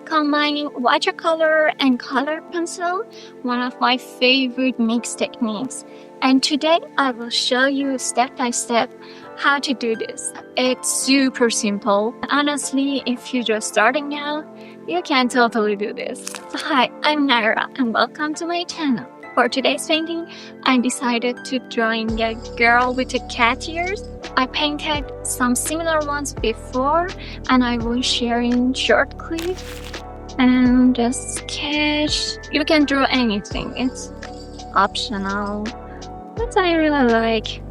combining watercolor and color pencil, one of my favorite mix techniques. And today I will show you step by step how to do this. It's super simple. Honestly, if you're just starting out, you can totally do this. So hi, I'm Nyra and welcome to my channel. For today's painting, I decided to drawing a girl with a cat ears. I painted some similar ones before and I will share in short clips and just sketch. You can draw anything, it's optional. But I really like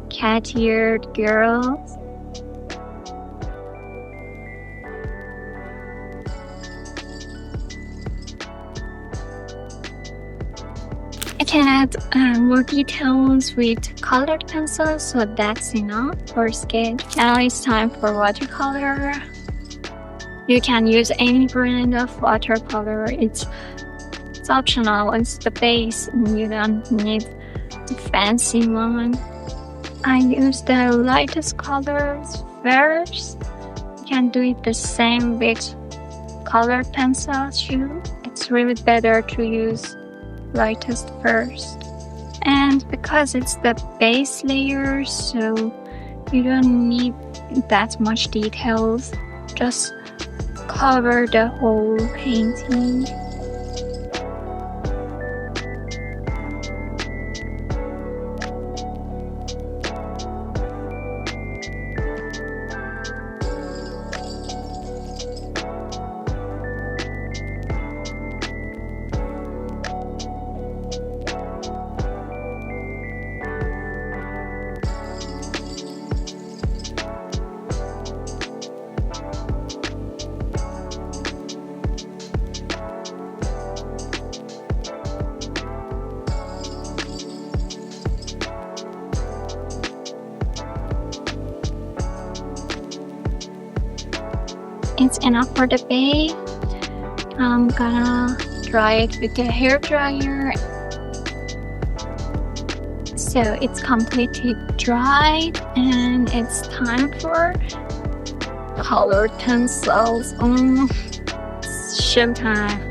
cat-eared girls. I can add more details with colored pencils, so that's enough for sketch. Now it's time for watercolor. You can use any brand of watercolor. It's optional. It's the base, and you don't need the fancy one. I use the lightest colors first. You can do it the same with colored pencils too. It's really better to use lightest first. And because it's the base layer, so you don't need that much details. Just cover the whole painting. It's enough for the base. I'm gonna dry it with the hair dryer. So it's completely dried and it's time for colored pencils. It's showtime.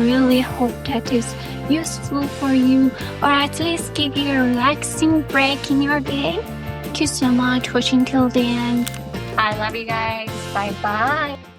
really hope that is useful for you, or at least give you a relaxing break in your day. Thank you so much for watching till the end. I love you guys. Bye bye.